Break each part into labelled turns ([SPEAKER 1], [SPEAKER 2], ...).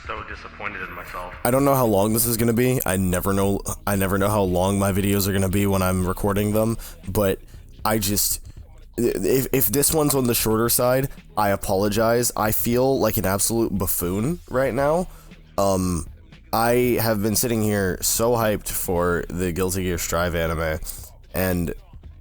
[SPEAKER 1] so disappointed in myself.
[SPEAKER 2] I don't know how long this is gonna be. I never know how long my videos are gonna be when I'm recording them, but I just, if this one's on the shorter side, I apologize. I feel like an absolute buffoon right now. I have been sitting here so hyped for the Guilty Gear Strive anime, and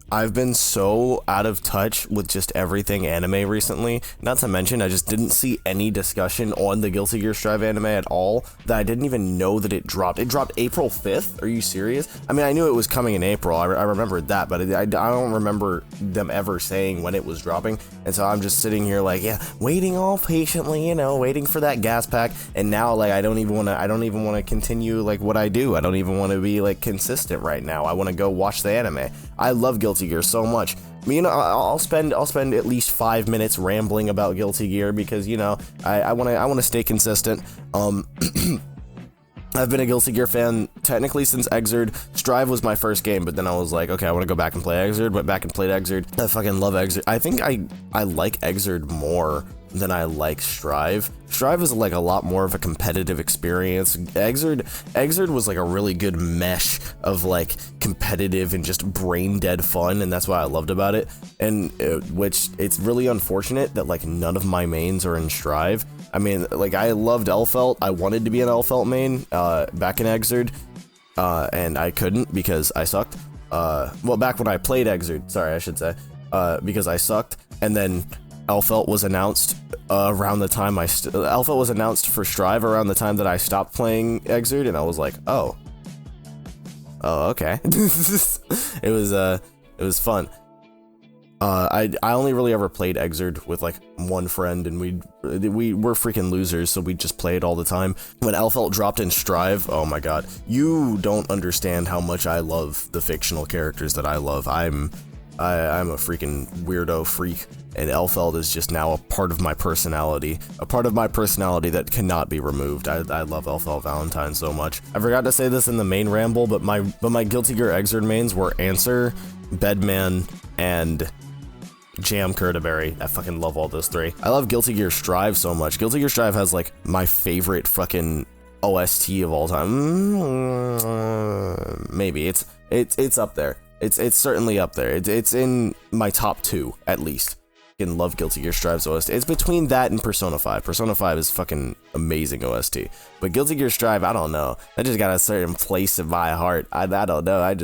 [SPEAKER 2] I've been so out of touch with just everything anime recently. Not to mention, I just didn't see any discussion on the Guilty Gear Strive anime at all, that I didn't even know that it dropped. It dropped April 5th? Are you serious? I mean, I knew it was coming in April. I remembered that, but I don't remember them ever saying when it was dropping. And so I'm just sitting here like, yeah, waiting all patiently, waiting for that gas pack. And now, like, I don't even want to continue, like, what I do. I don't even want to be, like, consistent right now. I want to go watch the anime. I love Guilty Gear so much. I'll spend at least 5 minutes rambling about Guilty Gear because, I want to stay consistent. I've been a Guilty Gear fan technically since Xrd. Strive was my first game, but then I was like, okay, I want to go back and play Xrd. Went back and played Xrd. I fucking love Xrd. I think I like Xrd more than I like Strive. Strive is like a lot more of a competitive experience. Xrd was like a really good mesh of like competitive and just brain dead fun, and that's what I loved about it. And which it's really unfortunate that like none of my mains are in Strive. I mean, like, I loved Elphelt. I wanted to be an Elphelt main back in Xrd, and I couldn't because I sucked. Well, back when I played Xrd, sorry, I should say, because I sucked. And then Elphelt was announced around the time Elphelt was announced for Strive around the time that I stopped playing Xrd, and I was like, oh, okay. It was fun. I only really ever played Xrd with like one friend, and we were freaking losers, so we just played all the time. When Elphelt dropped in Strive, oh my god, you don't understand how much I love the fictional characters that I love. I'm a freaking weirdo freak, and Elphelt is just now a part of my personality, that cannot be removed. I love Elphelt Valentine so much. I forgot to say this in the main ramble, but my Guilty Gear Xrd mains were Answer, Bedman, and Jam Kurtaberry. I fucking love all those three. I love Guilty Gear Strive so much. Guilty Gear Strive has like my favorite fucking OST of all time. Maybe it's up there. It's certainly up there. It's in my top 2 at least. I fucking love Guilty Gear Strive's OST. It's between that and Persona 5. Persona 5 is fucking amazing OST. But Guilty Gear Strive, I don't know. I just got a certain place in my heart. I don't know.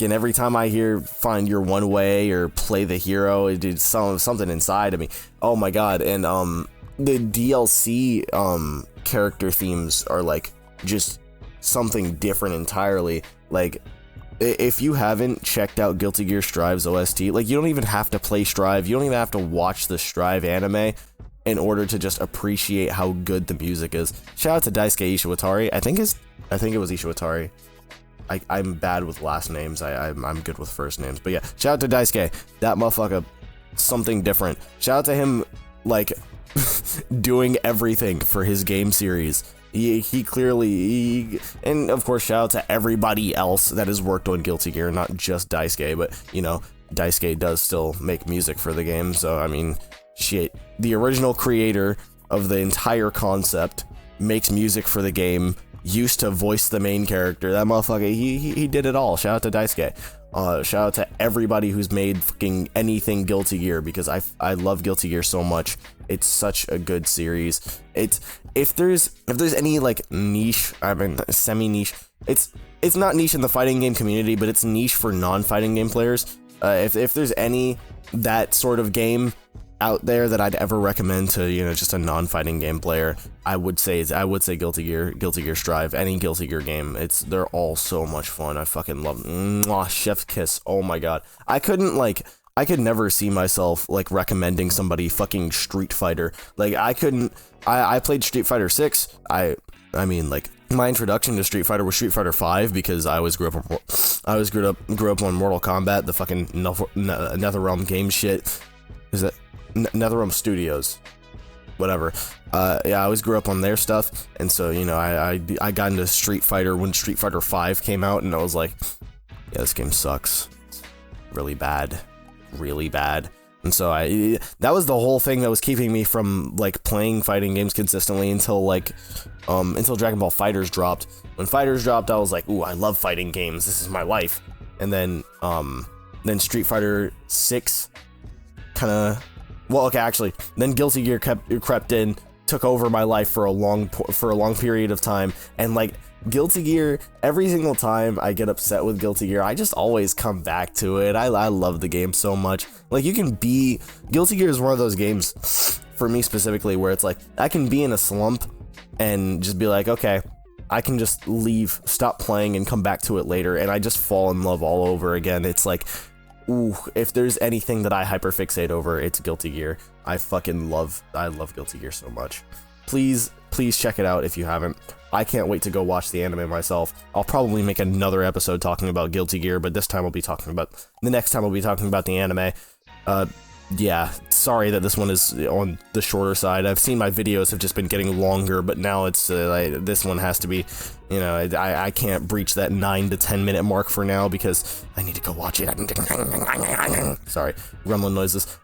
[SPEAKER 2] And every time I hear Find Your One Way or Play the Hero, it did something inside of me. Oh my god. And the DLC character themes are like just something different entirely. Like, if you haven't checked out Guilty Gear Strive's OST, like, you don't even have to play Strive, you don't even have to watch the Strive anime in order to just appreciate how good the music is. Shout out to Daisuke Ishiwatari. I think it was Ishiwatari. I'm bad with last names. I'm good with first names. But yeah, shout out to Daisuke. That motherfucker, something different. Shout out to him, like, doing everything for his game series. He clearly, and of course, shout out to everybody else that has worked on Guilty Gear, not just Daisuke, but, Daisuke does still make music for the game, so, I mean, shit. The original creator of the entire concept makes music for the game, used to voice the main character. That motherfucker, he did it all. Shout out to Daisuke. Shout out to everybody who's made fucking anything Guilty Gear, because I love Guilty Gear so much. It's such a good series. If there's any like niche, I mean semi-niche, it's not niche in the fighting game community, but it's niche for non-fighting game players. If there's any that sort of game out there that I'd ever recommend to, just a non-fighting game player, I would say Guilty Gear Strive, any Guilty Gear game. They're all so much fun. I fucking love them. Mwah, chef's kiss. Oh my god. I could never see myself like recommending somebody fucking Street Fighter. Like, I played Street Fighter 6. I mean, like, my introduction to Street Fighter was Street Fighter 5 because I grew up on Mortal Kombat, the fucking NetherRealm game shit. Is that NetherRealm Studios? Whatever. Yeah, I always grew up on their stuff, and so, I got into Street Fighter when Street Fighter 5 came out, and I was like, yeah, this game sucks. Really bad. And so that was the whole thing that was keeping me from like playing fighting games consistently until Dragon Ball FighterZ dropped. When FighterZ dropped, I was like, ooh, I love fighting games. This is my life. And then Street Fighter 6 then Guilty Gear crept in, took over my life for a long period of time, and like Guilty Gear, every single time I get upset with Guilty Gear, I just always come back to it. I love the game so much. Like Guilty Gear is one of those games for me specifically where it's like I can be in a slump and just be like, okay, I can just leave, stop playing, and come back to it later, and I just fall in love all over again. It's like, ooh, if there's anything that I hyperfixate over, it's Guilty Gear. I love Guilty Gear so much. Please check it out if you haven't. I can't wait to go watch the anime myself. I'll probably make another episode talking about Guilty Gear, but the next time I'll be talking about the anime. Yeah, sorry that this one is on the shorter side. I've seen my videos have just been getting longer, but now it's this one has to be, I can't breach that 9 to 10 minute mark for now because I need to go watch it. Sorry, rumbling noises.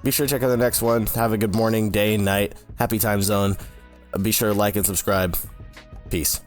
[SPEAKER 2] Be sure to check out the next one. Have a good morning, day, night, happy time zone. Be sure to like and subscribe. Peace.